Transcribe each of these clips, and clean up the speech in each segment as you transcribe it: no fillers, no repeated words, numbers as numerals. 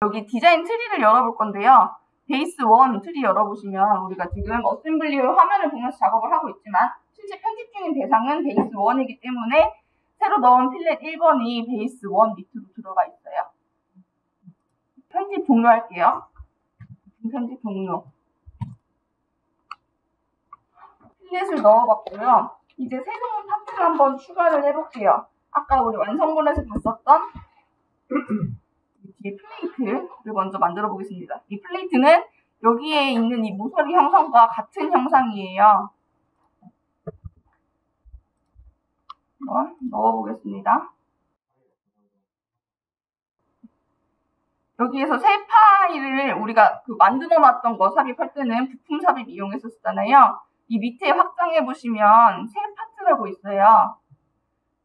여기 디자인 트리를 열어볼 건데요. 베이스 1 트리 열어보시면 우리가 지금 어셈블리 화면을 보면서 작업을 하고 있지만 실제 편집 중인 대상은 베이스 1이기 때문에 새로 넣은 필렛 1번이 베이스 1 밑으로 들어가 있어요. 편집 종료할게요. 편집 종료. 필렛을 넣어봤고요. 이제 새로운 파트를 한번 추가를 해볼게요. 아까 우리 완성본에서 봤었던 이 플레이트를 먼저 만들어 보겠습니다. 이 플레이트는 여기에 있는 이 모서리 형상과 같은 형상이에요. 넣어보겠습니다. 여기에서 새 파일을 우리가 만들어 놨던 거 삽입할 때는 부품 삽입 이용했었잖아요. 이 밑에 확장해 보시면 새 파트라고 있어요.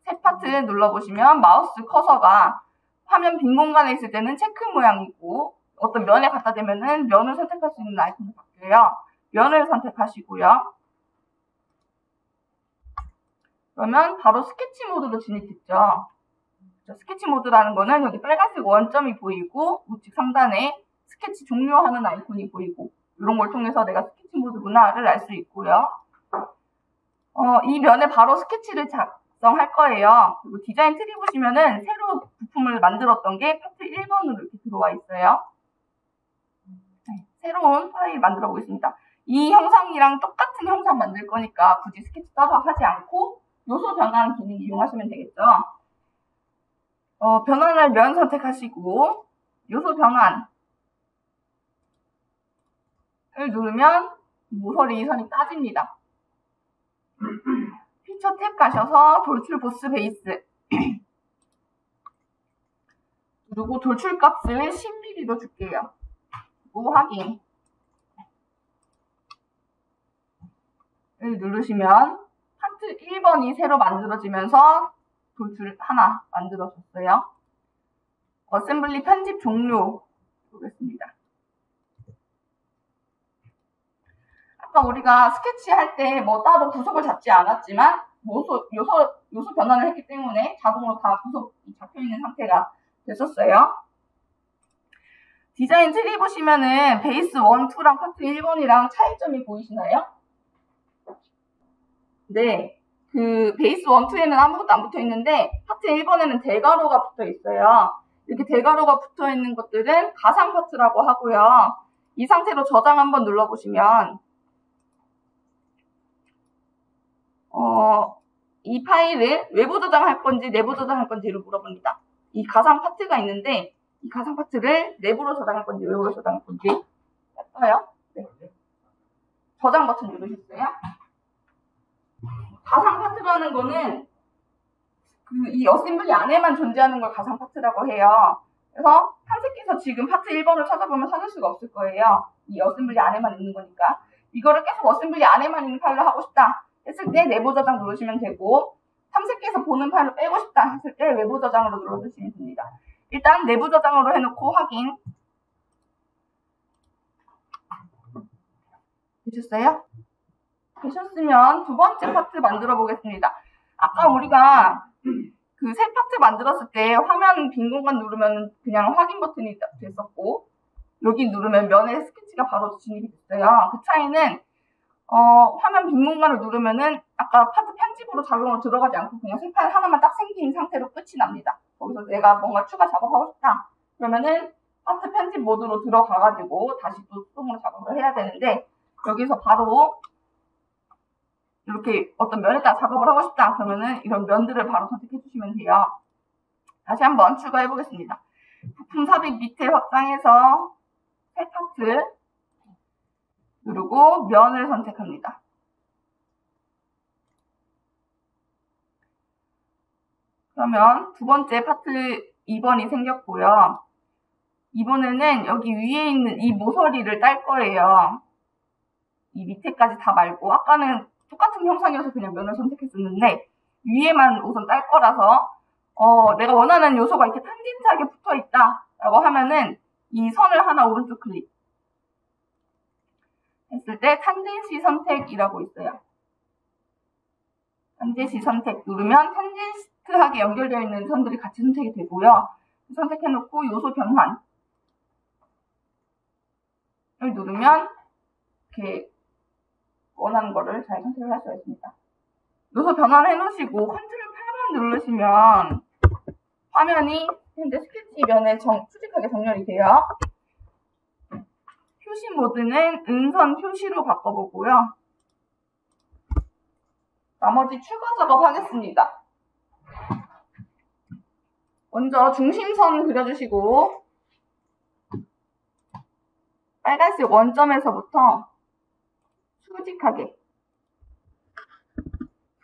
새 파트 눌러보시면 마우스 커서가 화면 빈 공간에 있을 때는 체크 모양이고 어떤 면에 갖다 대면은 면을 선택할 수 있는 아이콘이 바뀌어요. 면을 선택하시고요. 그러면 바로 스케치 모드로 진입했죠. 스케치 모드라는 거는 여기 빨간색 원점이 보이고 우측 상단에 스케치 종료하는 아이콘이 보이고 이런 걸 통해서 내가 스케치 모드구나를 알 수 있고요. 이 면에 바로 스케치를 작성할 거예요. 그리고 디자인 트리 보시면은 새로 부품을 만들었던 게 파트 1번으로 이렇게 들어와 있어요. 새로운 파일 만들어 보겠습니다. 이 형상이랑 똑같은 형상 만들 거니까 굳이 스케치 따로 하지 않고 요소 변환 기능 이용하시면 되겠죠. 변환할 면 선택하시고 요소 변환을 누르면 모서리 선이 따집니다. 피처 탭 가셔서 돌출 보스 베이스 누르고 돌출 값을 10mm로 줄게요. 그리고 확인 을 누르시면 파트 1번이 새로 만들어지면서 돌출 하나 만들어졌어요. 어셈블리 편집 종료 보겠습니다. 아까 우리가 스케치 할 때 뭐 따로 구속을 잡지 않았지만 요소 변환을 했기 때문에 자동으로 다 구속이 잡혀있는 상태가 됐었어요. 디자인 트리 보시면은 베이스 1, 2랑 파트 1번이랑 차이점이 보이시나요? 네. 그 베이스 1, 2에는 아무것도 안 붙어 있는데 파트 1번에는 대괄호가 붙어 있어요. 이렇게 대괄호가 붙어 있는 것들은 가상 파트라고 하고요. 이 상태로 저장 한번 눌러보시면 이 파일을 외부 저장할 건지 내부 저장할 건지를 물어봅니다. 이 가상 파트가 있는데 이 가상 파트를 내부로 저장할 건지 외부로 저장할 건지 떠요. 네. 저장 버튼 누르셨어요? 가상 파트라는 거는 이 어셈블리 안에만 존재하는 걸 가상 파트라고 해요. 그래서 탐색해서 지금 파트 1번을 찾아보면 찾을 수가 없을 거예요. 이 어셈블리 안에만 있는 거니까. 이거를 계속 어셈블리 안에만 있는 파일로 하고 싶다 했을 때 내부 저장 누르시면 되고 탐색해서 보는 파일로 빼고 싶다 했을 때 외부 저장으로 눌러주시면 됩니다. 일단 내부 저장으로 해놓고 확인. 되셨어요? 되셨으면 두 번째 파트 만들어 보겠습니다. 아까 우리가 그 새 파트 만들었을 때 화면 빈 공간 누르면 그냥 확인 버튼이 됐었고 여기 누르면 면에 스케치가 바로 진입이 됐어요. 그 차이는 화면 빈 공간을 누르면은 아까 파트 편집으로 자동으로 들어가지 않고 그냥 새 파일 하나만 딱 생긴 상태로 끝이 납니다. 거기서 내가 뭔가 추가 작업하고 싶다 그러면은 파트 편집 모드로 들어가가지고 다시 또 수동으로 작업을 해야 되는데 여기서 바로 이렇게 어떤 면에다 작업을 하고 싶다 그러면은 이런 면들을 바로 선택해 주시면 돼요. 다시 한번 추가해 보겠습니다. 부품 삽입 밑에 확장해서 새 파트 누르고 면을 선택합니다. 그러면 두 번째 파트 2번이 생겼고요. 이번에는 여기 위에 있는 이 모서리를 딸 거예요. 이 밑에까지 다 말고 아까는 똑같은 형상이어서 그냥 면을 선택했었는데 위에만 우선 딸 거라서 내가 원하는 요소가 이렇게 탄젠트하게 붙어 있다 라고 하면은 이 선을 하나 오른쪽 클릭 했을 때 탄젠시 선택이라고 있어요. 탄젠시 선택 누르면 탄젠트하게 연결되어 있는 선들이 같이 선택이 되고요. 선택해놓고 요소 변환 여기 누르면 이렇게 원하는 거를 잘 선택을 할 수가 있습니다. 요소 변환해 놓으시고 컨트롤 8번 누르시면 화면이 현재 스케치면에 수직하게 정렬이 돼요. 표시 모드는 음선 표시로 바꿔보고요. 나머지 추가 작업하겠습니다. 먼저 중심선 그려주시고 빨간색 원점에서부터 수직하게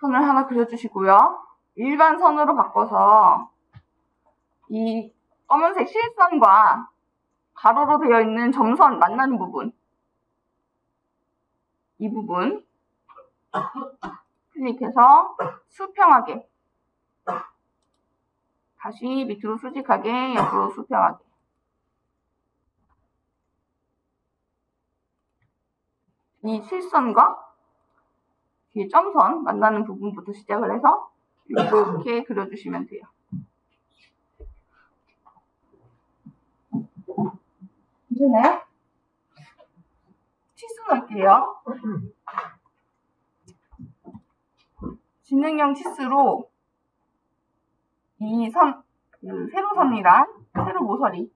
선을 하나 그려주시고요. 일반 선으로 바꿔서 이 검은색 실선과 가로로 되어 있는 점선 만나는 부분, 이 부분 클릭해서 수평하게, 다시 밑으로 수직하게, 옆으로 수평하게. 이 실선과 뒤에 점선 만나는 부분부터 시작을 해서 이렇게 그려주시면 돼요. 이제는 치수 넣을게요. 진행형 치수로 이 세로선이랑 세로 모서리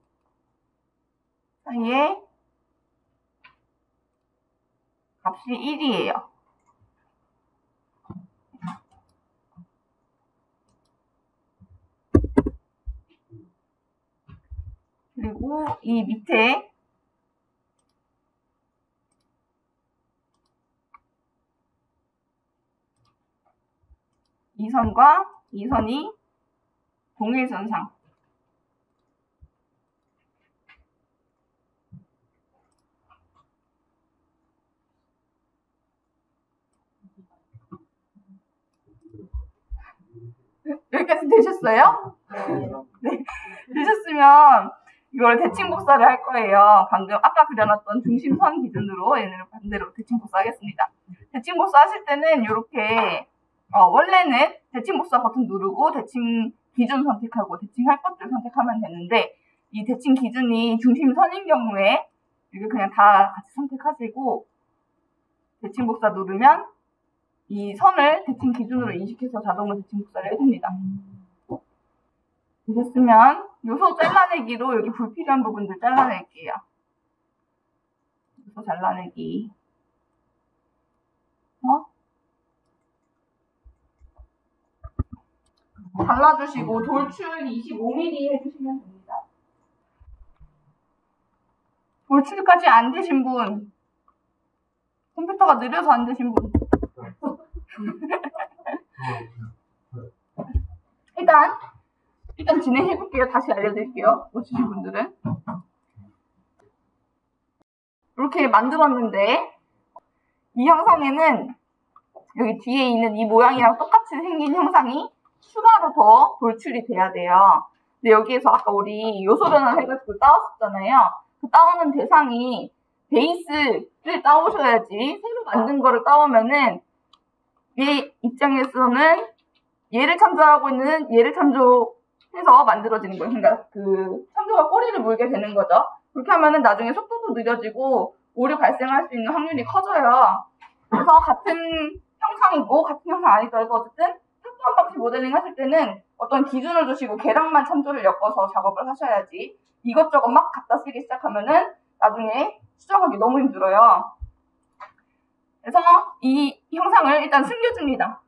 사이에 값이 1이에요. 그리고 이 밑에 이 선과 이 선이 동일선상. 여기까지 되셨어요? 네. 되셨으면 이걸 대칭 복사를 할 거예요. 방금 아까 그려놨던 중심선 기준으로 얘네를 반대로 대칭 복사하겠습니다. 대칭 복사하실 때는 이렇게 원래는 대칭 복사 버튼 누르고 대칭 기준 선택하고 대칭할 것들 선택하면 되는데 이 대칭 기준이 중심선인 경우에 이게 그냥 다 같이 선택하시고 대칭 복사 누르면 이 선을 대칭 기준으로 인식해서 자동으로 대칭 복사를 해줍니다. 되셨으면 요소 잘라내기로 여기 불필요한 부분들 잘라낼게요. 요소 잘라내기. 잘라주시고 돌출 25mm 해주시면 됩니다. 돌출까지 안 되신 분, 컴퓨터가 느려서 안 되신 분. 일단 진행해볼게요. 다시 알려드릴게요. 못 주신 분들은. 이렇게 만들었는데 이 형상에는 여기 뒤에 있는 이 모양이랑 똑같이 생긴 형상이 추가로 더 돌출이 돼야 돼요. 근데 여기에서 아까 우리 요소 변환 해가지고 따왔었잖아요. 그 따오는 대상이 베이스를 따오셔야지 새로 만든 거를 따오면은 얘 입장에서는 얘를 참조하고 있는 얘를 참조해서 만들어지는 거예요. 그러니까 그 참조가 꼬리를 물게 되는 거죠. 그렇게 하면은 나중에 속도도 느려지고 오류 발생할 수 있는 확률이 커져요. 그래서 같은 형상이고 같은 형상 아니더라도 어쨌든 탁구한 바퀴 모델링 하실 때는 어떤 기준을 두시고 개량만 참조를 엮어서 작업을 하셔야지 이것저것 막 갖다 쓰기 시작하면은 나중에 수정하기 너무 힘들어요. 그래서 이 형상을 일단 숨겨줍니다.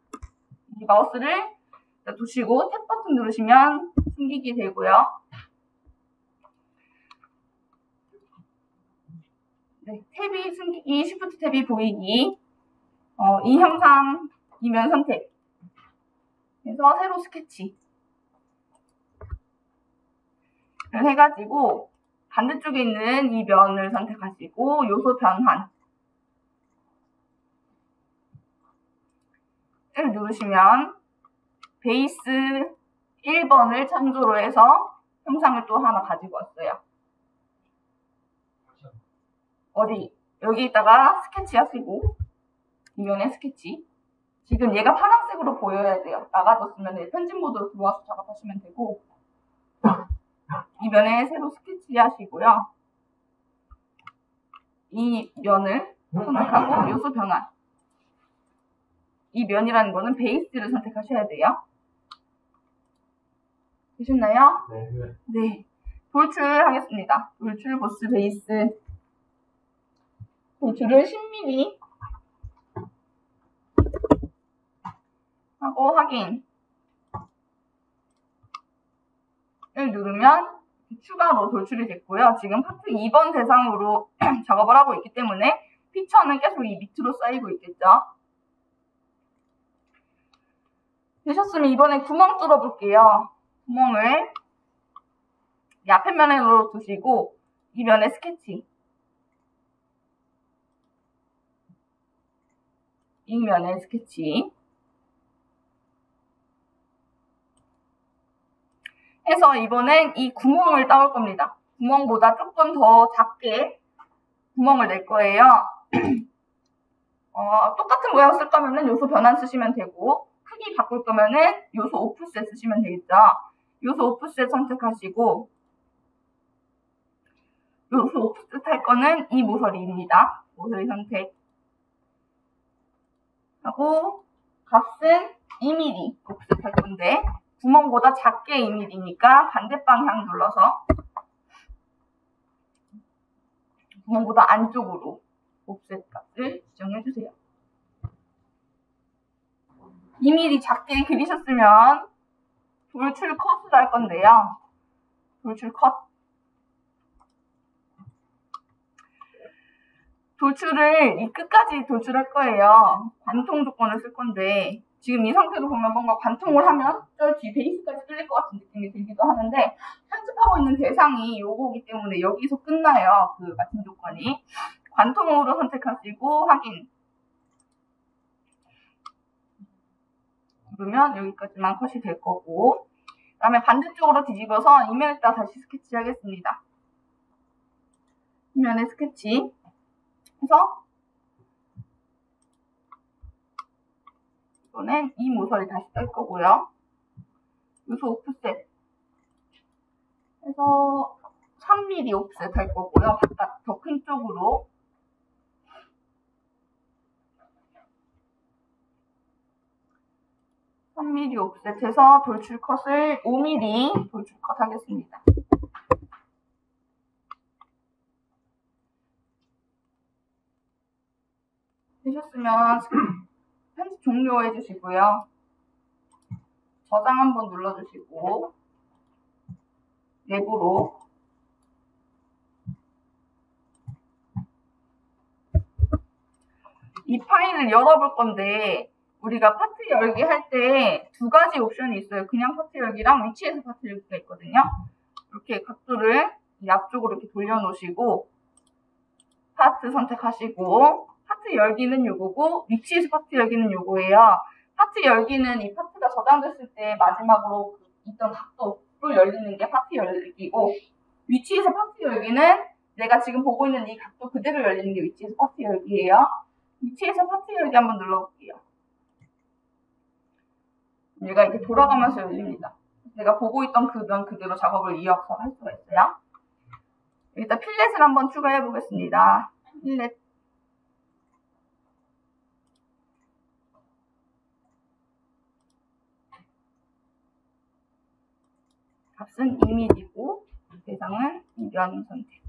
이 마우스를 두시고 탭 버튼 누르시면 숨기기 되고요. 네, 탭이 숨기기, 쉬프트 탭이 보이기. 이 형상, 이 면 선택. 그래서 새로 스케치. 해가지고 반대쪽에 있는 이 면을 선택하시고 요소 변환. 을 누르시면 베이스 1번을 참조로 해서 형상을 또 하나 가지고 왔어요. 여기다가 스케치 하시고 이면에 스케치. 지금 얘가 파란색으로 보여야 돼요. 나가줬으면 편집 모드로 들어와서 작업하시면 되고 이면에 새로 스케치 하시고요. 이 면을 선택하고 요소 변환. 이 면이라는 거는 베이스를 선택하셔야 돼요. 되셨나요? 네. 네. 돌출하겠습니다. 돌출 보스 베이스. 돌출을 10mm 하고 확인을 누르면 추가로 돌출이 됐고요. 지금 파트 2번 대상으로 작업을 하고 있기 때문에 피처는 계속 이 밑으로 쌓이고 있겠죠. 되셨으면 이번에 구멍 뚫어볼게요. 구멍을 이 앞에 면으로 두시고 이 면에 스케치, 이 면에 스케치 해서 이번엔 이 구멍을 따올 겁니다. 구멍보다 조금 더 작게 구멍을 낼 거예요. 똑같은 모양 쓸 거면은 요소 변환 쓰시면 되고, 크기 바꿀 거면은 요소 오프셋 쓰시면 되겠죠. 요소 오프셋 선택하시고, 요소 오프셋 할 거는 이 모서리입니다. 모서리 선택 하고, 값은 2mm 오프셋 할 건데, 구멍보다 작게 2mm니까 반대 방향 눌러서 구멍보다 안쪽으로 옵셋 값을 지정해주세요. 2mm 작게 그리셨으면 돌출 컷을 할 건데요. 돌출 컷. 돌출을 이 끝까지 돌출할 거예요. 관통 조건을 쓸 건데 지금 이 상태로 보면 뭔가 관통을 하면 저 뒤 베이스까지 뚫릴 것 같은 느낌이 들기도 하는데 편집하고 있는 대상이 요거기 때문에 여기서 끝나요. 그 맞춤 조건이. 관통으로 선택하시고 확인. 누르면 여기까지만 컷이 될 거고 그 다음에 반대쪽으로 뒤집어서 이면에다 다시 스케치 하겠습니다. 이면에 스케치 해서 이번엔 이 모서리 다시 뗄 거고요. 요소 오프셋 해서 3mm 오프셋 할 거고요. 바깥 더 큰 쪽으로 (3mm) 오프셋 해서 돌출 컷을 5mm 돌출 컷 하겠습니다. 되셨으면 편집 종료해 주시고요. 저장 한번 눌러주시고 내부로 이 파일을 열어볼 건데 우리가 파트 열기 할 때 두 가지 옵션이 있어요. 그냥 파트 열기랑 위치에서 파트 열기가 있거든요. 이렇게 각도를 이 앞쪽으로 이렇게 돌려놓으시고 파트 선택하시고 파트 열기는 요거고 위치에서 파트 열기는 요거예요. 파트 열기는 이 파트가 저장됐을 때 마지막으로 있던 각도로 열리는 게 파트 열기고 위치에서 파트 열기는 내가 지금 보고 있는 이 각도 그대로 열리는 게 위치에서 파트 열기예요. 위치에서 파트 열기 한번 눌러볼게요. 얘가 이렇게 돌아가면서 열립니다. 내가 보고 있던 그 면 그대로 작업을 이어서 할 수가 있어요. 일단 필렛을 한번 추가해 보겠습니다. 필렛. 값은 2mm고 대상은 이 면 선택.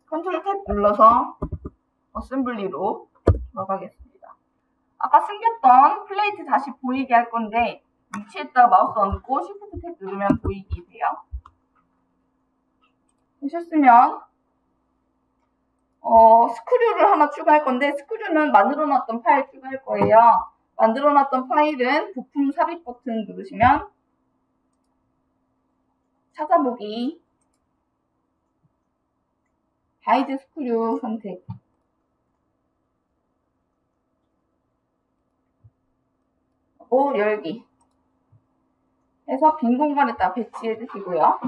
컨트롤 탭 눌러서 어셈블리로 들어가겠습니다. 아까 숨겼던 플레이트 다시 보이게 할 건데 위치에다가 마우스 얹고 시프트 탭 누르면 보이게 돼요. 되셨으면 스크류를 하나 추가할 건데 스크류는 만들어놨던 파일 추가할 거예요. 만들어놨던 파일은 부품 삽입 버튼 누르시면 찾아보기 가이드 스크류 선택 하고 열기 해서 빈 공간에다 배치해 주시고요.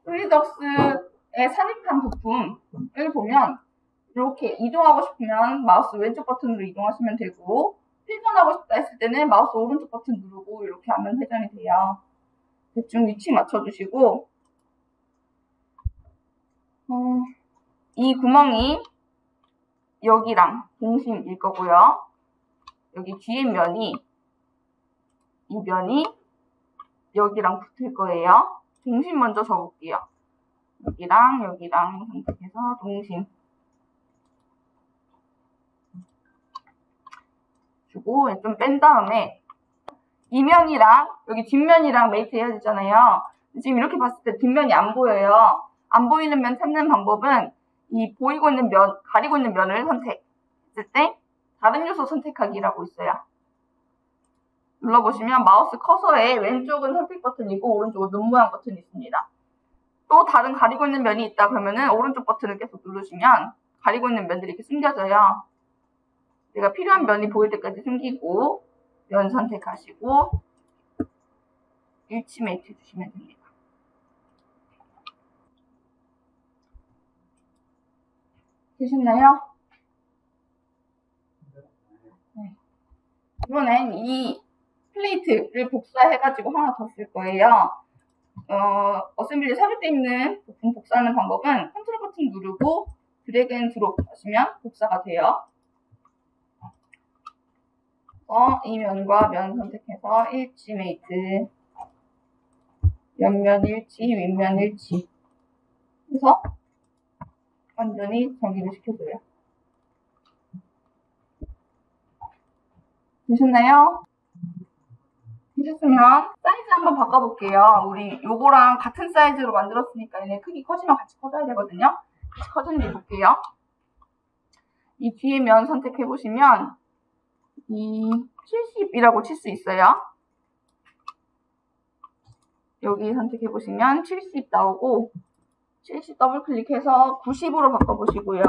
플리덕스에 삽입한 부품을 보면 이렇게 이동하고 싶으면 마우스 왼쪽 버튼으로 이동하시면 되고 회전하고 싶다 했을 때는 마우스 오른쪽 버튼 누르고 이렇게 하면 회전이 돼요. 대충 위치 맞춰주시고, 이 구멍이 여기랑 동심일 거고요. 여기 뒤에 면이, 이 면이 여기랑 붙을 거예요. 동심 먼저 적을게요. 여기랑 선택해서 동심 주고 좀 뺀 다음에 이 면이랑 여기 뒷면이랑 메이트 해야 되잖아요. 지금 이렇게 봤을 때 뒷면이 안 보여요. 안 보이는 면 찾는 방법은 이 보이고 있는 면, 가리고 있는 면을 선택했을 때 다른 요소 선택하기라고 있어요. 눌러보시면 마우스 커서에 왼쪽은 선택 버튼이고 오른쪽은 눈 모양 버튼이 있습니다. 또 다른 가리고 있는 면이 있다 그러면은 오른쪽 버튼을 계속 누르시면 가리고 있는 면들이 이렇게 숨겨져요. 내가 필요한 면이 보일 때까지 숨기고 면 선택하시고 일치 메이트 해주시면 됩니다. 되셨나요? 네. 이번엔 이 플레이트를 복사해가지고 하나 더 쓸 거예요. 어셈블리 삽입되어 있는 부품 복사하는 방법은 컨트롤 버튼 누르고 드래그 앤 드롭 하시면 복사가 돼요. 이 면과 면 선택해서 일치 메이트, 옆면 일치, 윗면 일치 해서 완전히 정리를 시켜줘요. 되셨나요? 되셨으면 사이즈 한번 바꿔볼게요. 우리 요거랑 같은 사이즈로 만들었으니까 얘네 크기 커지면 같이 커져야 되거든요. 같이 커지는지 볼게요. 이 뒤에 면 선택해보시면 이 70이라고 칠 수 있어요. 여기 선택해보시면 70 나오고 70 더블 클릭해서 90으로 바꿔보시고요.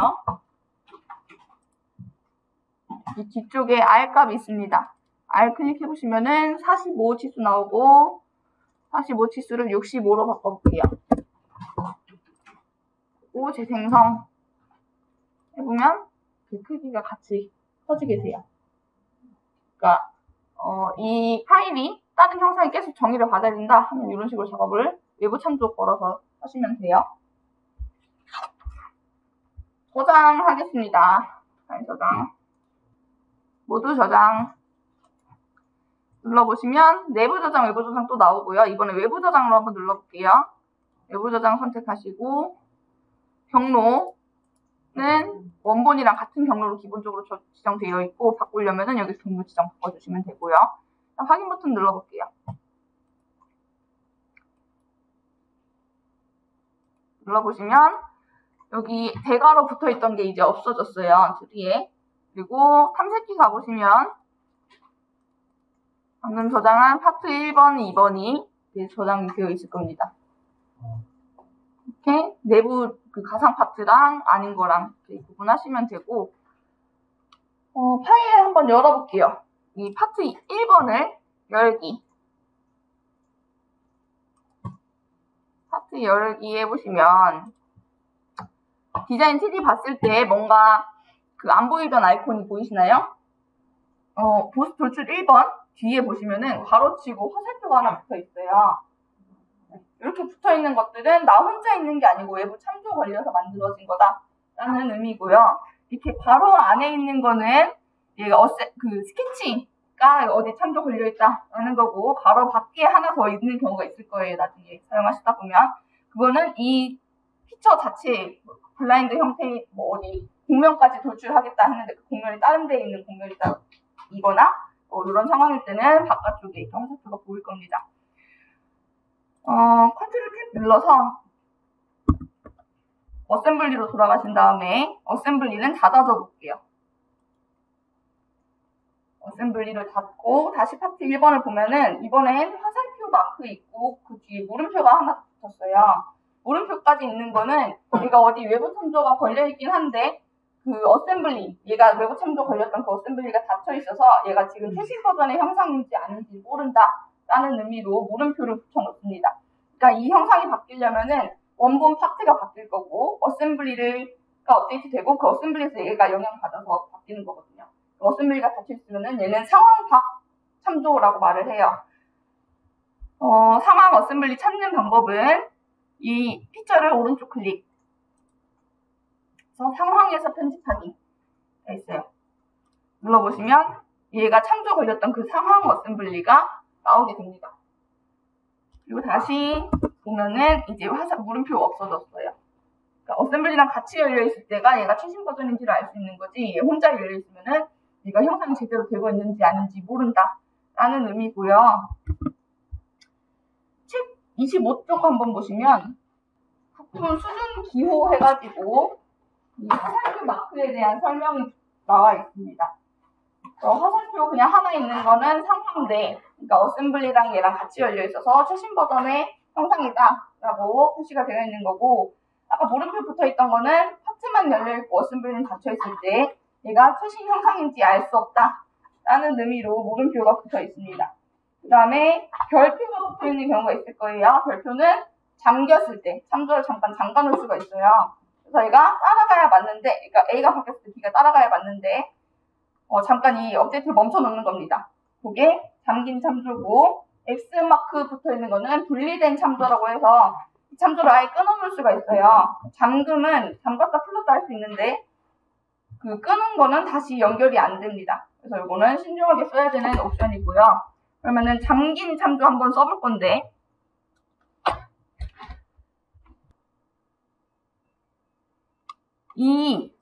이 뒤쪽에 R 값이 있습니다. R 클릭해보시면은 45 치수 나오고 45 치수를 65로 바꿔볼게요. 그리고 재생성 해보면 그 크기가 같이 커지게 돼요. 그러니까 이 파일이 다른 형상이 계속 정의를 받아야 된다 하면 이런 식으로 작업을 외부 참조 걸어서 하시면 돼요. 저장하겠습니다. 파일 저장. 모두 저장. 눌러보시면 내부 저장, 외부 저장 또 나오고요. 이번에 외부 저장으로 한번 눌러볼게요. 외부 저장 선택하시고 경로는 원본이랑 같은 경로로 기본적으로 지정되어 있고 바꾸려면은 여기 경로 지정 바꿔주시면 되고요. 확인 버튼 눌러볼게요. 눌러보시면 여기 대괄호 붙어있던 게 이제 없어졌어요. 뒤에. 그리고 탐색기 가보시면 방금 저장한 파트 1번, 2번이 저장이 되어 있을 겁니다. 이렇게 내부 그 가상 파트랑 아닌 거랑 이렇게 구분하시면 되고 파일 한번 열어볼게요. 이 파트 1번을 열기. 파트 열기 해보시면 디자인 3D 봤을 때 뭔가 그 안 보이던 아이콘이 보이시나요? 보스 돌출 1번 뒤에 보시면은 가로치고 화살표가 하나 붙어 있어요. 이렇게 붙어 있는 것들은 나 혼자 있는 게 아니고 외부 참조 걸려서 만들어진 거다라는 의미고요. 이렇게 바로 안에 있는 거는 얘가 그 스케치가 어디 참조 걸려 있다라는 거고 바로 밖에 하나 더 있는 경우가 있을 거예요. 나중에 사용하시다 보면 그거는 이 피처 자체 블라인드 형태 뭐 어디 공면까지 돌출하겠다 했는데 그 공면이 다른 데에 있는 공면이거나 이런 상황일 때는 바깥쪽에 이렇게 화살표가 보일 겁니다. 컨트롤 탭 눌러서 어셈블리로 돌아가신 다음에 어셈블리는 닫아줘 볼게요. 어셈블리를 닫고 다시 파트 1번을 보면은 이번엔 화살표 마크 있고 그 뒤에 물음표가 하나 붙었어요. 물음표까지 있는 거는 얘가 어디 외부 참조가 걸려있긴 한데 그 어셈블리, 얘가 외부 참조 걸렸던 그 어셈블리가 닫혀 있어서 얘가 지금 최신 버전의 형상인지 아닌지 모른다 라는 의미로 물음표를 붙여놓습니다. 그러니까 이 형상이 바뀌려면은 원본 파트가 바뀔 거고 어셈블리가 업데이트 되고 그 어셈블리에서 얘가 영향받아서 바뀌는 거거든요. 어셈블리가 닫혀 있으면은 얘는 상황 밖 참조라고 말을 해요. 상황 어셈블리 찾는 방법은 이 피처를 오른쪽 클릭. 그래서 상황에서 편집하기가 있어요. 눌러보시면 얘가 참조 걸렸던 그 상황 어셈블리가 나오게 됩니다. 그리고 다시 보면은 이제 물음표가 없어졌어요. 그러니까 어셈블리랑 같이 열려있을 때가 얘가 최신 버전인지를 알 수 있는 거지, 얘 혼자 열려있으면은 얘가 형상이 제대로 되고 있는지 아닌지 모른다 라는 의미고요. 책 25쪽 한번 보시면 부품 수준 기호 해가지고 이 화살표 마크에 대한 설명이 나와 있습니다. 화살표 그냥 하나 있는 거는 상황대, 그러니까 어셈블리랑 얘랑 같이 열려 있어서 최신 버전의 형상이다 라고 표시가 되어 있는 거고, 아까 물음표 붙어 있던 거는 파트만 열려 있고 어셈블리는 닫혀 있을 때 얘가 최신 형상인지 알 수 없다 라는 의미로 물음표가 붙어 있습니다. 그 다음에 별표가 붙어 있는 경우가 있을 거예요. 별표는 잠겼을 때 참조를 잠깐 잠가 놓을 수가 있어요. 그래서 얘가 따라가야 맞는데, 그러니까 A가 바뀌었을 때 B가 따라가야 맞는데 잠깐 이 업데이트를 멈춰 놓는 겁니다. 그게 잠긴 참조고, X마크 붙어 있는 거는 분리된 참조라고 해서 참조를 아예 끊어놓을 수가 있어요. 잠금은 잠갔다 풀렸다 할 수 있는데 그 끊은 거는 다시 연결이 안 됩니다. 그래서 이거는 신중하게 써야 되는 옵션이고요. 그러면은 잠긴 참조 한번 써볼 건데, 이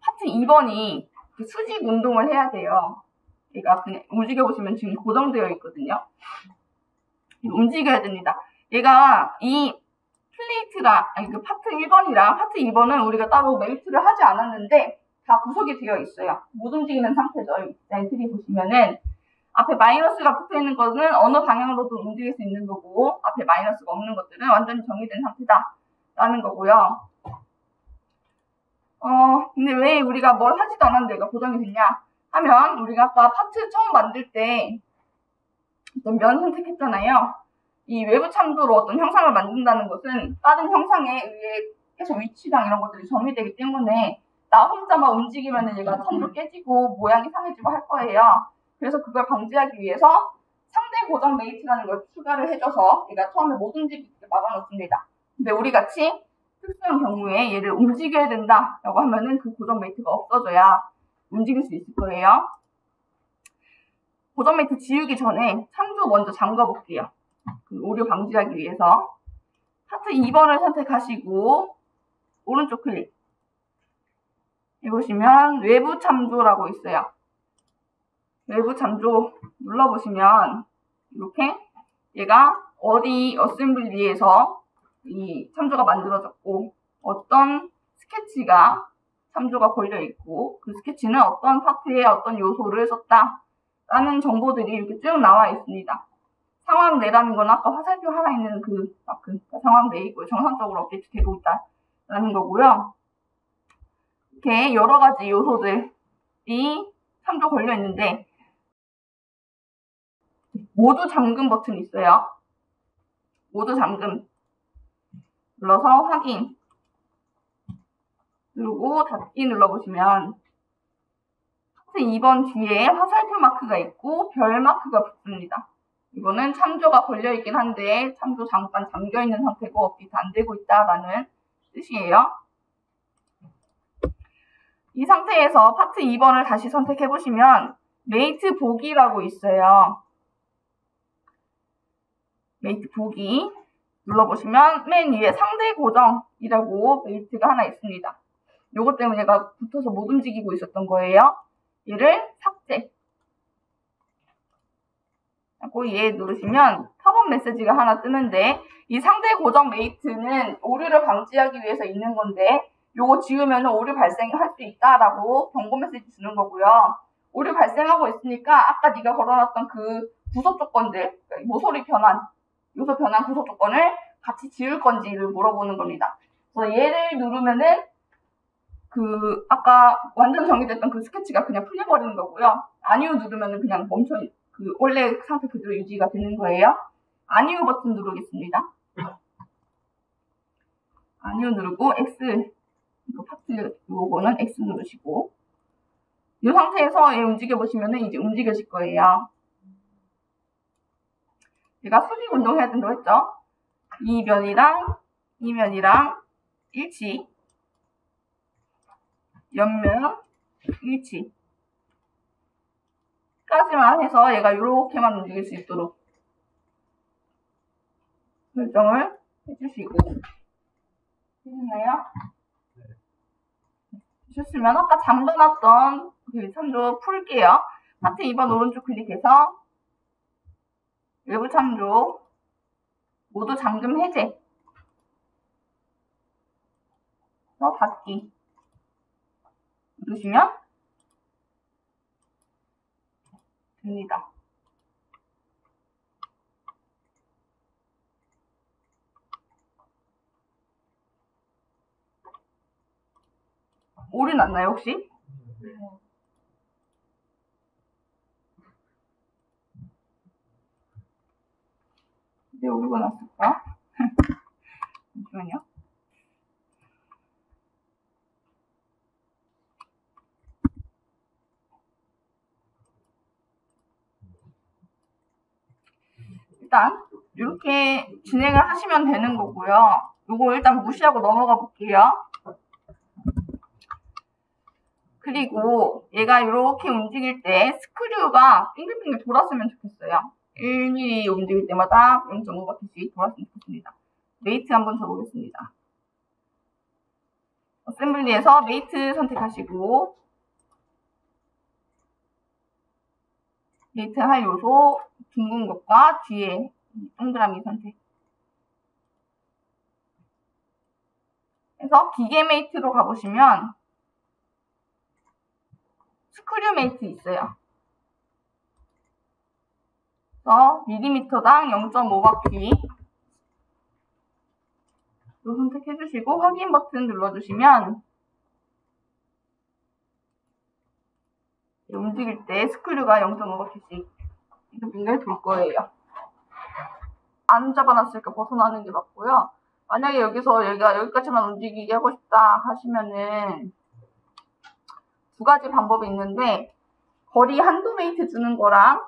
파트 2번이 수직 운동을 해야 돼요. 얘가 그냥 움직여보시면 지금 고정되어 있거든요. 움직여야 됩니다. 얘가 이 그 파트 1번이랑 파트 2번은 우리가 따로 메이트를 하지 않았는데 다 구속이 되어 있어요. 못 움직이는 상태죠. 디자인 트리 보시면은 앞에 마이너스가 붙어 있는 것은 어느 방향으로도 움직일 수 있는 거고, 앞에 마이너스가 없는 것들은 완전히 정의된 상태다 라는 거고요. 근데 왜 우리가 뭘 하지도 않았는데 얘가 고정이 됐냐 하면, 우리가 아까 파트 처음 만들 때 어떤 면 선택했잖아요. 이 외부 참조로 어떤 형상을 만든다는 것은 다른 형상에 의해 계속 위치랑 이런 것들이 정의되기 때문에 나 혼자만 움직이면 얘가 참조 깨지고 모양이 상해지고 할 거예요. 그래서 그걸 방지하기 위해서 상대 고정 메이트라는 걸 추가를 해줘서 얘가 처음에 못 움직이게 막아놓습니다. 근데 우리 같이 특수한 경우에 얘를 움직여야 된다라고 하면은 그 고정 메이트가 없어져야 움직일 수 있을 거예요. 고정 메이트 지우기 전에 참조 먼저 잠가 볼게요. 그 오류 방지하기 위해서 파트 2번을 선택하시고 오른쪽 클릭 해보시면 외부 참조라고 있어요. 외부 참조 눌러보시면 이렇게 얘가 어디 어셈블리에서 이 참조가 만들어졌고 어떤 스케치가 참조가 걸려있고 그 스케치는 어떤 파트에 어떤 요소를 썼다 라는 정보들이 이렇게 쭉 나와 있습니다. 상황 내라는 건 아까 화살표 하나 있는 그 마크, 상황 내이고 정상적으로 업데이트 되고 있다라는 거고요. 이렇게 여러 가지 요소들이 참조 걸려 있는데 모두 잠금 버튼이 있어요. 모두 잠금 눌러서 확인 누르고 닫기 눌러보시면 파트 2번 뒤에 화살표 마크가 있고 별 마크가 붙습니다. 이거는 참조가 걸려있긴 한데 참조 잠깐 잠겨있는 상태고 업데이트 안 되고 있다라는 뜻이에요. 이 상태에서 파트 2번을 다시 선택해보시면 메이트 보기라고 있어요. 메이트 보기 눌러보시면 맨 위에 상대 고정이라고 메이트가 하나 있습니다. 요것 때문에 얘가 붙어서 못 움직이고 있었던 거예요. 얘를 삭제 하고 얘 누르시면 팝업 메시지가 하나 뜨는데, 이 상대 고정 메이트는 오류를 방지하기 위해서 있는 건데 요거 지우면 오류 발생할 수 있다라고 경고 메시지 주는 거고요. 오류 발생하고 있으니까 아까 네가 걸어놨던 그 구속 조건들, 요소 변환 구속 조건을 같이 지울 건지를 물어보는 겁니다. 그래서 얘를 누르면은 그 아까 완전 정의됐던 그 스케치가 그냥 풀려버리는 거고요. 아니요 누르면은 그냥 그 원래 상태 그대로 유지가 되는 거예요. 아니요 버튼 누르겠습니다. 아니요 누르고 X, 이거 파트 요거는 X 누르시고 이 상태에서 얘 움직여보시면은 이제 움직여질 거예요. 제가 수직 운동해야 된다고 했죠? 이 면이랑 일치, 옆면 일치 까지만 해서 얘가 이렇게만 움직일 수 있도록 설정을 해주시고 되셨나요? 되셨으면 아까 잠궈놨던 그 참조 풀게요. 하트 2번 오른쪽 클릭해서 외부 참조 모두 잠금 해제 닫기 누르시면 됩니다. 오류 났나요 혹시? 왜 오류가 났을까? 잠시만요. 일단 이렇게 진행을 하시면 되는 거고요. 이거 일단 무시하고 넘어가 볼게요. 그리고 얘가 이렇게 움직일 때 스크류가 빙글빙글 돌았으면 좋겠어요. 1mm 움직일 때마다 0.5바퀴씩 돌았으면 좋겠습니다. 메이트 한번 줘보겠습니다. 어셈블리에서 메이트 선택하시고 메이트 할 요소 둥근 것과 뒤에 동그라미 선택 해서 기계 메이트로 가보시면 스크류 메이트 있어요. 그래서 밀리미터당 0.5바퀴 로 선택해주시고 확인 버튼 눌러주시면 움직일 때 스크류가 0.5바퀴씩 빙글빙글 돌 거예요. 안 잡아놨으니까 벗어나는 게 맞고요. 만약에 여기서 얘가 여기까지만 움직이게 하고 싶다 하시면은 두 가지 방법이 있는데 거리 한도 메이트 주는 거랑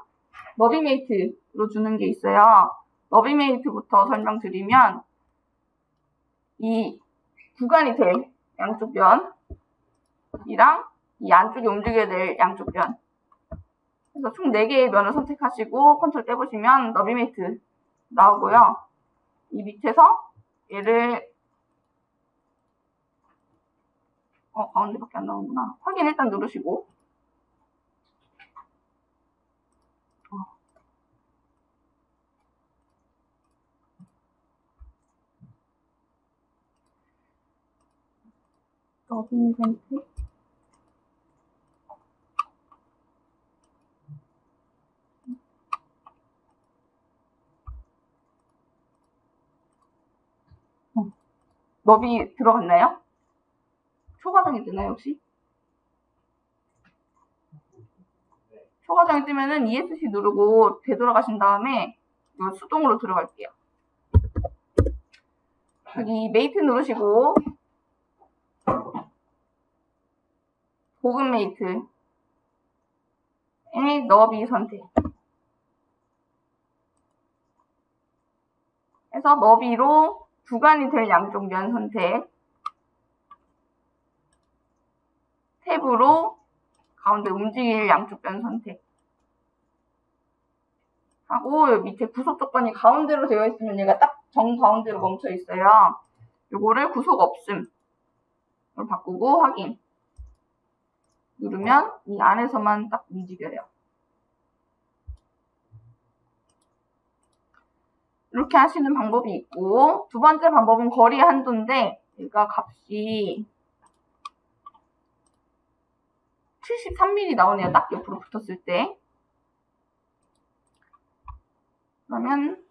너비 메이트로 주는 게 있어요. 너비 메이트부터 설명드리면 이 구간이 될 양쪽 면이랑 이 안쪽에 움직여야 될 양쪽 면 그래서 총 4개의 면을 선택하시고 컨트롤 떼보시면 너비 메이트 나오고요. 이 밑에서 얘를 가운데밖에 안 나오는구나. 확인 일단 누르시고 너비 메이트 너비 들어갔나요? 초과정이 뜨나요 혹시? 초과정이 뜨면은 ESC 누르고 되돌아가신 다음에 이거 수동으로 들어갈게요. 여기 메이트 누르시고 고급 메이트에 너비 선택 해서 너비로 구간이 될 양쪽 면 선택 탭으로 가운데 움직일 양쪽 면 선택 하고 여기 밑에 구속 조건이 가운데로 되어 있으면 얘가 딱 정가운데로 멈춰 있어요. 요거를 구속 없음으로 바꾸고 확인 누르면 이 안에서만 딱 움직여요. 이렇게 하시는 방법이 있고 두 번째 방법은 거리 한도인데 얘가 값이 73mm 나오네요. 딱 옆으로 붙었을 때. 그러면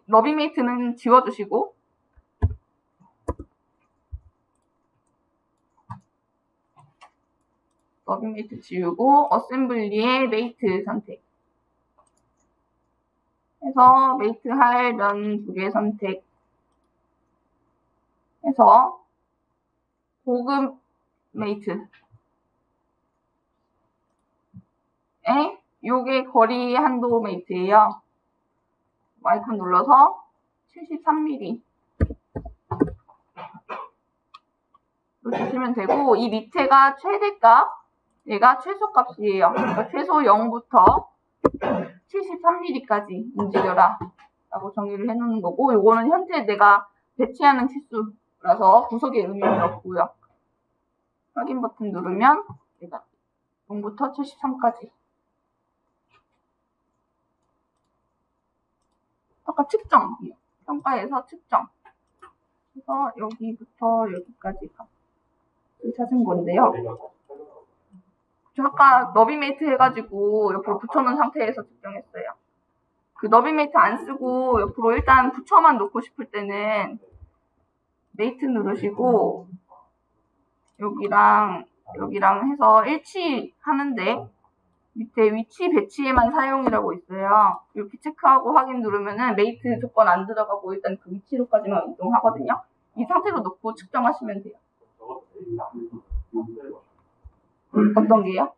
너비 메이트는 지워주시고 너비 메이트 지우고 어셈블리의 메이트 선택 해서 메이트 할 면 2개 선택 해서 고급 메이트 요게 거리 한도 메이트예요. 마이크 눌러서 73mm 주시면 되고, 이 밑에가 최대값, 얘가 최소값이에요. 그러니까 최소 0부터 73mm까지 움직여라 라고 정의를 해놓는 거고, 요거는 현재 내가 배치하는 치수라서 구속에 의미는 없고요. 확인 버튼 누르면 얘가 0부터 73까지. 아까 측정이요. 평가에서 측정. 그래서 여기부터 여기까지 찾은 건데요. 아까 너비메이트 해가지고 옆으로 붙여놓은 상태에서 측정했어요. 그 너비메이트 안 쓰고 옆으로 일단 붙여만 놓고 싶을 때는 메이트 누르시고 여기랑 해서 일치하는데 밑에 위치 배치에만 사용이라고 있어요. 이렇게 체크하고 확인 누르면은 메이트 조건 안 들어가고 일단 그 위치로까지만 이동하거든요. 이 상태로 놓고 측정하시면 돼요. 어떤 게요?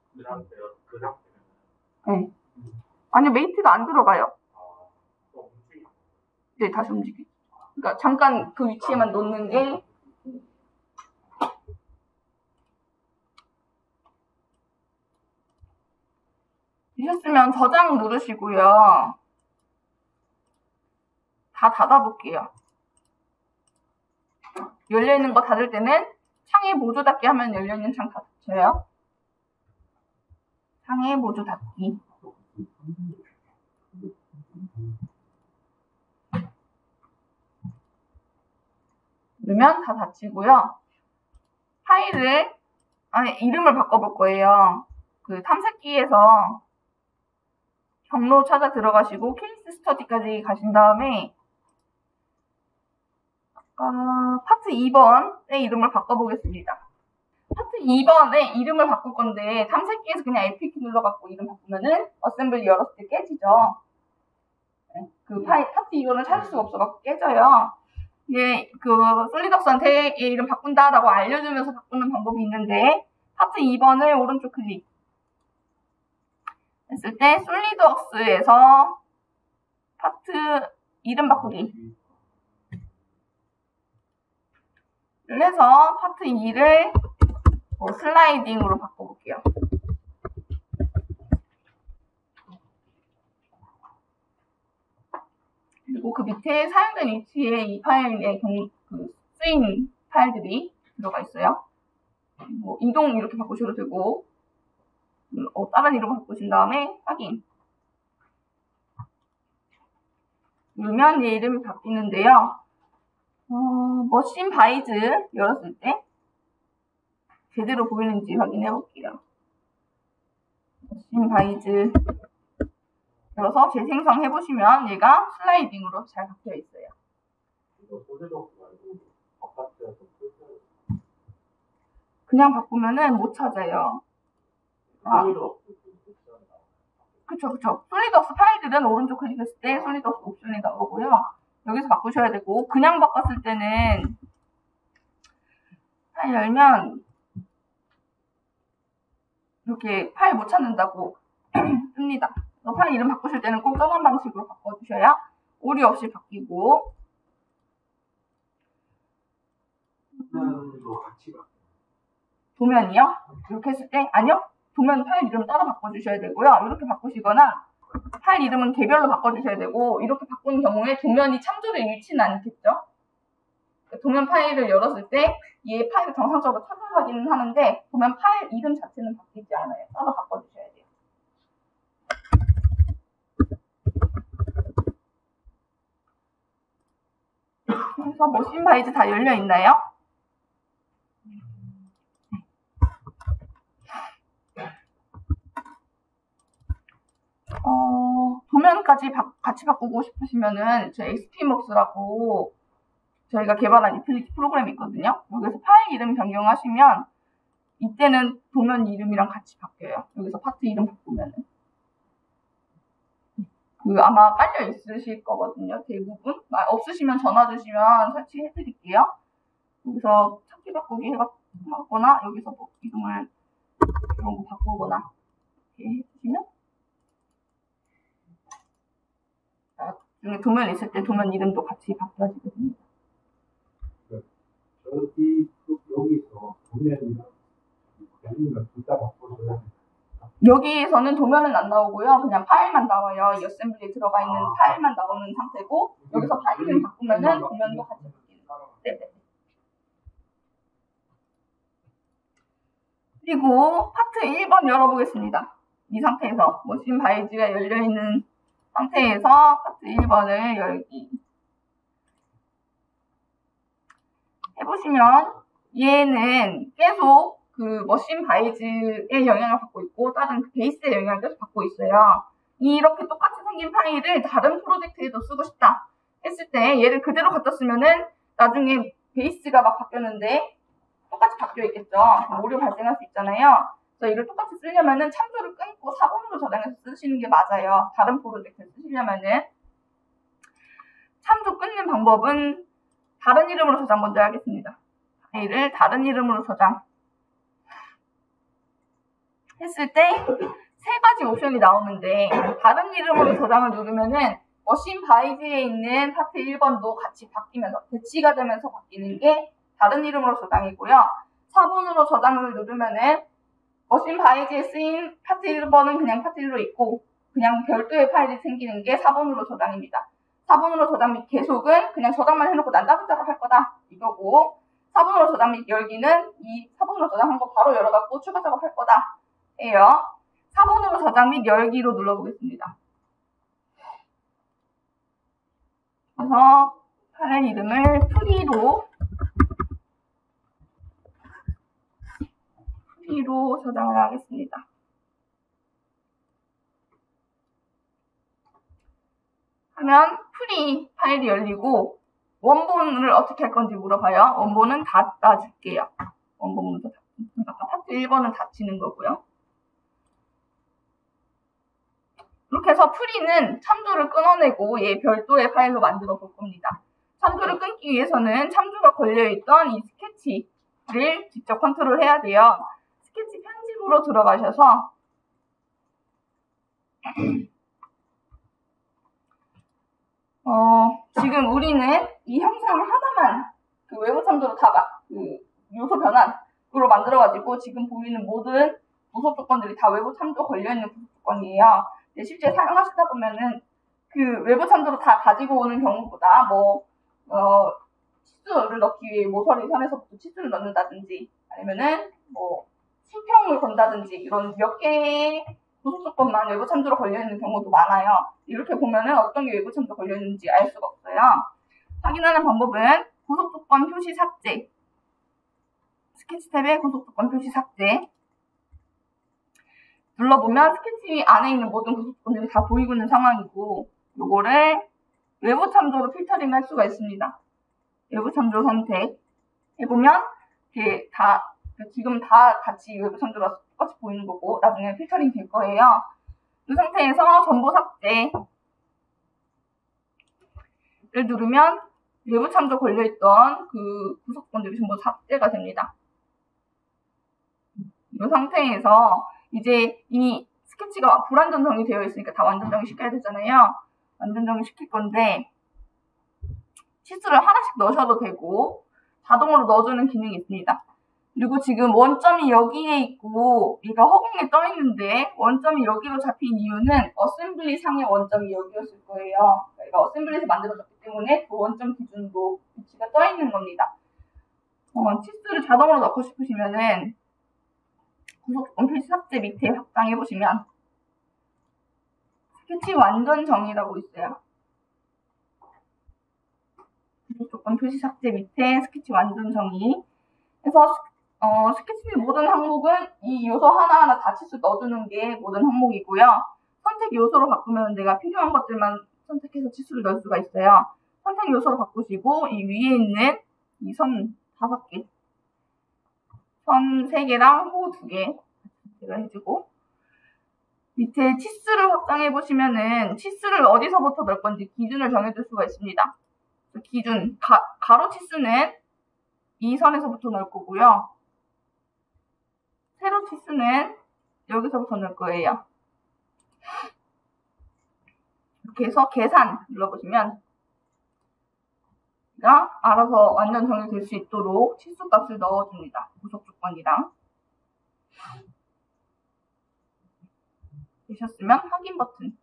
네. 아니요, 메이트가 안 들어가요. 네, 다시 움직여요. 그러니까 잠깐 그 위치에만 놓는 게. 되셨으면 저장 누르시고요. 다 닫아볼게요. 열려있는 거 닫을 때는 창의 모조 닫기 하면 열려있는 창 다 닫혀요. 창의 모조 닫기. 누르면 다 닫히고요. 파일을, 이름을 바꿔볼 거예요. 그 탐색기에서 경로 찾아 들어가시고 케이스 스터디까지 가신 다음에 파트 2번의 이름을 바꿔보겠습니다. 파트 2번의 이름을 바꿀 건데 탐색기에서 그냥 F2키 눌러갖고 이름 바꾸면은 어셈블리 열었을 때 깨지죠. 그 파트 2번을 찾을 수가 없어갖고 깨져요. 이게 그 솔리덕스한테 얘 이름 바꾼다라고 알려주면서 바꾸는 방법이 있는데 파트 2번을 오른쪽 클릭 했을 때 솔리덕스에서 파트 이름 바꾸기 해서 파트 2를 슬라이딩으로 바꿔볼게요. 그리고 그 밑에 사용된 위치에 이 파일에 쓰인 파일들이 들어가 있어요. 이동 이렇게 바꾸셔도 되고 다른 이름 바꾸신 다음에 확인 누르면 얘 이름이 바뀌는데요. 머신 바이즈 열었을 때 제대로 보이는지 확인해 볼게요. 머신 바이즈 열어서 재생성 해보시면 얘가 슬라이딩으로 잘 바뀌어 있어요. 그냥 바꾸면은 못 찾아요. 그쵸. 솔리덕스 파일들은 오른쪽 클릭했을 때 솔리덕스 옵션이 나오고요. 여기서 바꾸셔야 되고, 그냥 바꿨을 때는 파일 열면 이렇게 파일 못 찾는다고 뜹니다. 파일 이름 바꾸실 때는 꼭 떠난 방식으로 바꿔주셔야 오류 없이 바뀌고. 도면이요? 이렇게 했을 때 아니요. 도면 파일 이름 따로 바꿔주셔야 되고요. 이렇게 바꾸시거나 파일 이름은 개별로 바꿔주셔야 되고 이렇게 바꾸는 경우에 도면이 참조를 잃지는 않겠죠? 도면 파일을 열었을 때 얘 파일을 정상적으로 찾아가기는 하는데 도면 파일 이름 자체는 바뀌지 않아요. 따로 바꿔주셔야 돼요. 그래서 머신 바이즈 다 열려있나요? 도면까지 같이 바꾸고 싶으시면은 저희 XPMOX라고 저희가 개발한 유틸리티 프로그램이 있거든요. 여기서 파일 이름 변경하시면 이때는 도면 이름이랑 같이 바뀌어요. 여기서 파트 이름 바꾸면은 아마 깔려 있으실 거거든요. 대부분 없으시면 전화 주시면 설치해 드릴게요. 여기서 찾기 바꾸기 하거나 여기서 이름을 이런 거 바꾸거나 이렇게 해주시면 중에 도면이 있을 때 도면 이름도 같이 바뀌어지게 됩니다. 여기서 도면이랑 아니면 둘다 바꿔줘야 여기에서는 도면은 안 나오고요. 그냥 파일만 나와요. 이 어셈블리에 들어가 있는 파일만 나오는 상태고, 여기서 파일 이름 바꾸면은 도면도 같이 바뀌는 거예요. 네네. 그리고 파트 1번 열어보겠습니다. 이 상태에서 머신 바이즈가 열려있는 상태에서 파트 1번을 열기 해보시면 얘는 계속 그 머신 바이즈의 영향을 받고 있고 다른 그 베이스의 영향을 계속 받고 있어요. 이렇게 똑같이 생긴 파일을 다른 프로젝트에도 쓰고 싶다 했을 때 얘를 그대로 갖다 쓰면은 나중에 베이스가 막 바뀌었는데 똑같이 바뀌어 있겠죠. 오류 발생할 수 있잖아요. 그래서 이걸 똑같이 쓰려면은 참조를 끊고 사본으로 저장해서 쓰시는 게 맞아요. 다른 프로젝트에 쓰시려면은. 참조 끊는 방법은 다른 이름으로 저장 먼저 하겠습니다. 파일을 다른 이름으로 저장 했을 때 세 가지 옵션이 나오는데 다른 이름으로 저장을 누르면은 머신 바이즈에 있는 파트 1번도 같이 바뀌면서 배치가 되면서 바뀌는 게 다른 이름으로 저장이고요. 사본으로 저장을 누르면은 머신 바이즈에 쓰인 파트 1번은 그냥 파트 1로 있고 그냥 별도의 파일이 생기는 게 사본으로 저장입니다. 사본으로 저장 및 계속은 그냥 저장만 해놓고 난 다른 작업 할 거다 이거고, 사본으로 저장 및 열기는 이 사본으로 저장한 거 바로 열어갖고 추가 작업 할 거다 예요. 사본으로 저장 및 열기로 눌러보겠습니다. 그래서 파일 이름을 프리로 저장을 하겠습니다. 하면 프리 파일이 열리고 원본을 어떻게 할 건지 물어봐요. 원본은 닫아줄게요. 원본부터 아까 파트 1번은 닫히는 거고요. 이렇게 해서 프리는 참조를 끊어내고 얘 별도의 파일로 만들어 볼 겁니다. 참조를 끊기 위해서는 참조가 걸려있던 이 스케치를 직접 컨트롤 해야 돼요. 스케치 편집으로 들어가셔서 지금 우리는 이 형상을 하나만 그 외부 참조로 다 그 요소 변환으로 만들어가지고 지금 보이는 모든 부속 조건들이 다 외부 참조 걸려있는 부속 조건이에요. 실제 사용하시다 보면은 그 외부 참조로 다 가지고 오는 경우보다 치수를 넣기 위해 모서리 선에서부터 치수를 넣는다든지 아니면은 수평을 건다든지 이런 몇 개의 부속 조건만 외부 참조로 걸려있는 경우도 많아요. 이렇게 보면은 어떤 게 외부 참조 걸려있는지 알 수가 없어요. 확인하는 방법은 부속 조건 표시 삭제, 스케치 탭의 부속 조건 표시 삭제 눌러보면 스케치 안에 있는 모든 부속 조건들이 다 보이고 있는 상황이고, 요거를 외부 참조로 필터링 할 수가 있습니다. 외부 참조 선택 해보면 이게 지금 다 같이 외부 참조로 똑같이 보이는 거고 나중에 필터링 될 거예요. 이 상태에서 전부 삭제를 누르면 외부 참조 걸려있던 그 부속 조건들이 전부 삭제가 됩니다. 이 상태에서 이제 이 스케치가 불완전정이 되어 있으니까 다 완전정이 시켜야 되잖아요. 완전정이 시킬 건데 치수를 하나씩 넣으셔도 되고 자동으로 넣어주는 기능이 있습니다. 그리고 지금 원점이 여기에 있고 얘가 허공에 떠 있는데 원점이 여기로 잡힌 이유는 어셈블리 상의 원점이 여기였을 거예요. 그러니까 어셈블리에서 만들어졌기 때문에 그 원점 기준으로 위치가 떠 있는 겁니다. 치수를 자동으로 넣고 싶으시면은 구속조건 표시 삭제 밑에 확장해 보시면 스케치 완전 정의라고 있어요. 구속조건 표시 삭제 밑에 스케치 완전 정의. 그래서 스케치 모든 항목은 이 요소 하나하나 다 치수 넣어주는 게 모든 항목이고요. 선택 요소로 바꾸면 내가 필요한 것들만 선택해서 치수를 넣을 수가 있어요. 선택 요소로 바꾸시고 이 위에 있는 이 선 5개, 선 3개랑 호 2개 제가 해주고 밑에 치수를 확장해 보시면은 치수를 어디서부터 넣을 건지 기준을 정해줄 수가 있습니다. 기준 가로 치수는 이 선에서부터 넣을 거고요. 세로 치수는 여기서부터 넣을 거예요. 이렇게 이렇게 해서 계산 눌러보시면 알아서 완전 정리될 수 있도록 치수값을 넣어줍니다. 구속 조건이랑. 되셨으면 확인 버튼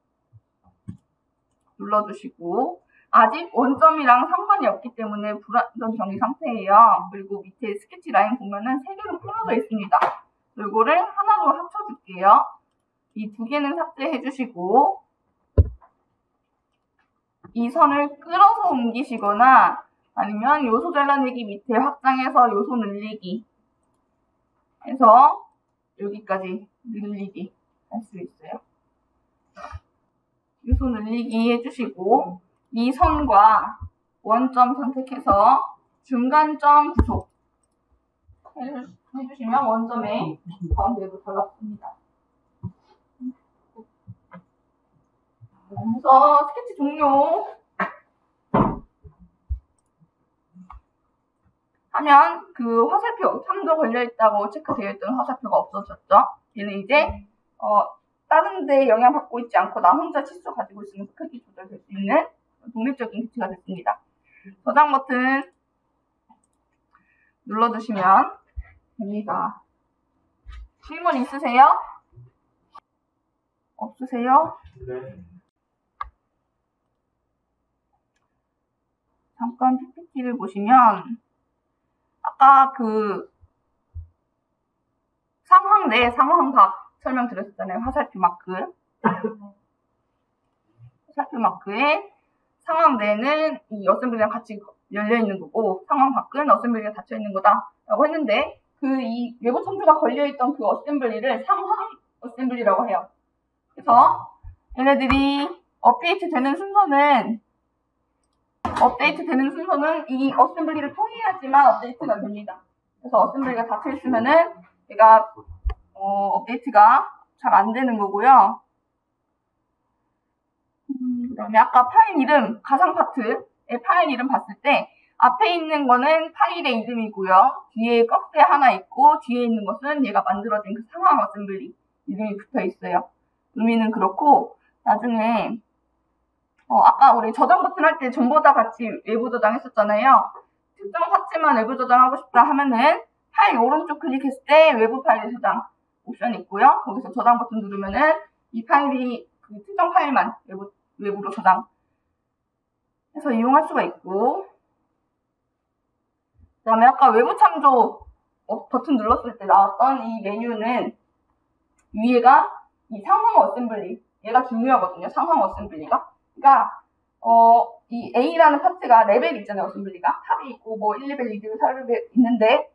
눌러주시고, 아직 원점이랑 상관이 없기 때문에 불완전 정리 상태예요. 그리고 밑에 스케치 라인 보면은 3개로 풀어져 있습니다. 이거를 하나로 합쳐줄게요. 이 2개는 삭제해 주시고, 이 선을 끌어서 옮기시거나 아니면 요소 잘라내기 밑에 확장해서 요소 늘리기 해서 여기까지 늘리기 할 수 있어요. 요소 늘리기 해주시고, 이 선과 원점 선택해서 중간점 구속 해주시면 원점에 가운데로 달라붙습니다. 그래서 스케치 종료 하면 그 화살표, 참조 걸려있다고 체크되어 있던 화살표가 없어졌죠. 얘는 이제 다른 데 영향받고 있지 않고 나 혼자 치수 가지고 있으면서 크기 조절될 수 있는 독립적인 기체가 됐습니다. 저장 버튼 눌러주시면 됩니다. 질문 있으세요? 없으세요? 네. 잠깐 PPT를 보시면 아까 그 상황 내 상황각 설명드렸잖아요. 화살표 마크. 화살표 마크에 상황 내는 이 어셈블리랑 같이 열려있는 거고, 상황 밖은 어셈블리가 닫혀있는 거다라고 했는데, 이 외부 참조가 걸려있던 그 어셈블리를 상황 어셈블리라고 해요. 그래서 얘네들이 업데이트 되는 순서는 이 어셈블리를 통해야지만 업데이트가 됩니다. 그래서 어셈블리가 닫혀있으면은 얘가 업데이트가 잘 안 되는 거고요. 그 다음에 아까 파일 이름, 가상 파트의 파일 이름 봤을 때 앞에 있는 거는 파일의 이름이고요. 뒤에 꺽쇠 하나 있고 뒤에 있는 것은 얘가 만들어진 그 상황 어셈블리 이름이 붙어 있어요. 의미는 그렇고, 나중에 아까 우리 저장 버튼 할 때 전부 다 같이 외부 저장했었잖아요. 특정 파트만 외부 저장하고 싶다 하면은 파일 오른쪽 클릭했을 때 외부 파일 저장 옵션이 있고요. 거기서 저장 버튼 누르면은 이 파일이 그 특정 파일만 외부로 저장해서 이용할 수가 있고, 그 다음에 아까 외부 참조 버튼 눌렀을 때 나왔던 이 메뉴는 위에가 이 상황 어셈블리, 얘가 중요하거든요. 상황 어셈블리가. 그러니까 이 A라는 파트가 레벨이 있잖아요. 어셈블리가 탑이 있고 뭐 1레벨, 2레벨, 4레벨 있는데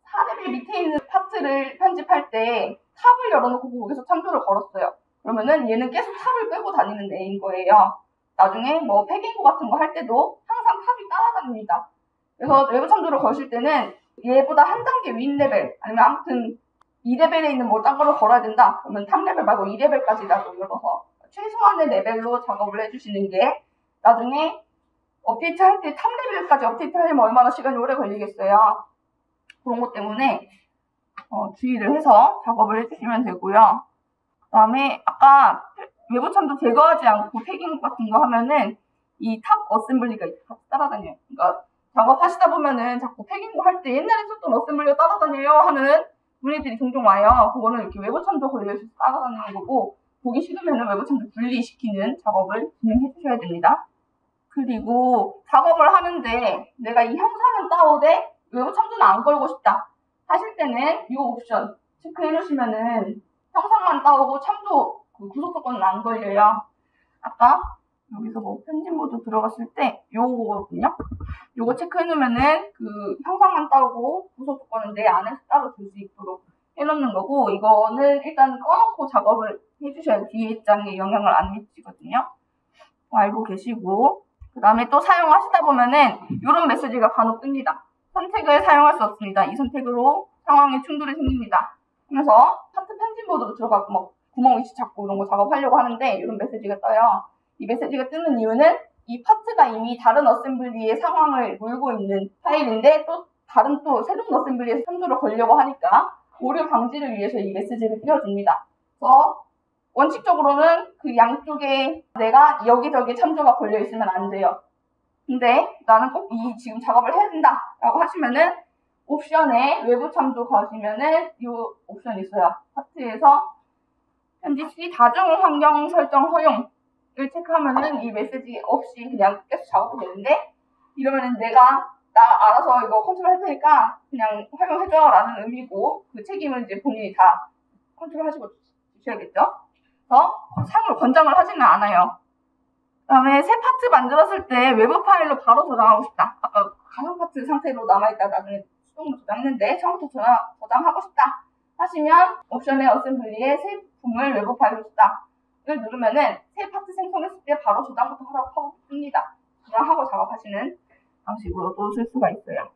4레벨 밑에 있는 파트를 편집할 때 탑을 열어놓고 거기서 참조를 걸었어요. 그러면은 얘는 계속 탑을 끌고 다니는 애인 거예요. 나중에 뭐 폐기고 같은 거 할 때도 항상 탑이 따라다닙니다. 그래서 외부 참조를 거실 때는 얘보다 한 단계 윗 레벨, 아니면 아무튼 2레벨에 있는 뭐 딴 거를 걸어야 된다. 그러면 3레벨 말고 2레벨까지라도 열어서 최소한의 레벨로 작업을 해주시는 게 나중에 업데이트 할 때 3레벨까지 업데이트 하려면 얼마나 시간이 오래 걸리겠어요. 그런 것 때문에 주의를 해서 작업을 해주시면 되고요. 그 다음에 아까 외부 참조 제거하지 않고 패깅 같은 거 하면은 이 탑 어셈블리가 같이 따라다녀요. 그러니까 작업하시다 보면은 자꾸 패깅 할 때 옛날에 썼던 어셈블리가 따라다녀요 하는 문의들이 종종 와요. 그거는 이렇게 외부 참조 걸려서 따라다니는 거고, 보기 싫으면은 외부 참조 분리시키는 작업을 진행해 주셔야 됩니다. 그리고 작업을 하는데 내가 이 형상은 따오되 외부 참조는 안 걸고 싶다 하실 때는 이 옵션 체크해 놓으시면은 형상만 따오고 참조 구속 조건은 안 걸려요. 아까 여기서 뭐 편집 모드 들어갔을 때 요거거든요. 요거 체크해 놓으면은 그 형상만 따오고 구속 조건은 내 안에서 따로 줄 수 있도록 해놓는 거고, 이거는 일단 꺼놓고 작업을 해주셔야 뒤에 장에 영향을 안 미치거든요. 알고 계시고, 그 다음에 또 사용하시다 보면은 이런 메시지가 간혹 뜹니다. 선택을 사용할 수 없습니다. 이 선택으로 상황에 충돌이 생깁니다. 그래서 파트 편집 모드로 들어가고 막 구멍 위치 찾고 이런 거 작업하려고 하는데 이런 메시지가 떠요. 이 메시지가 뜨는 이유는 이 파트가 이미 다른 어셈블리의 상황을 물고 있는 파일인데 또 다른 또 새로운 어셈블리에서 참조를 걸려고 하니까 오류 방지를 위해서 이 메시지를 띄워줍니다. 그래서 원칙적으로는 그 양쪽에 내가 여기저기 참조가 걸려 있으면 안 돼요. 근데 나는 꼭 이 지금 작업을 해야 된다라고 하시면은 옵션에 외부 참조 가시면은 이 옵션이 있어요. 파트에서 현지 시 다중 환경 설정 허용을 체크하면은 이 메시지 없이 그냥 계속 작업이 되는데, 이러면은 나 알아서 이거 컨트롤 할 테니까 그냥 활용해줘라는 의미고, 그 책임은 이제 본인이 다 컨트롤 하시고 주셔야겠죠. 그래서 사용을 권장을 하지는 않아요. 그 다음에 새 파트 만들었을 때 외부 파일로 바로 저장하고 싶다. 아까 가상 파트 상태로 남아있다 나중에 수동으로 저장했는데 처음부터 저장하고 싶다 하시면 옵션의 어셈블리에 새 부품을 외부 파일로 주다를 누르면은 새 파트 생성했을 때 바로 저장부터 하라고 하고 뜹니다. 저장하고 작업하시는 방식으로도 쓸 수가 있어요.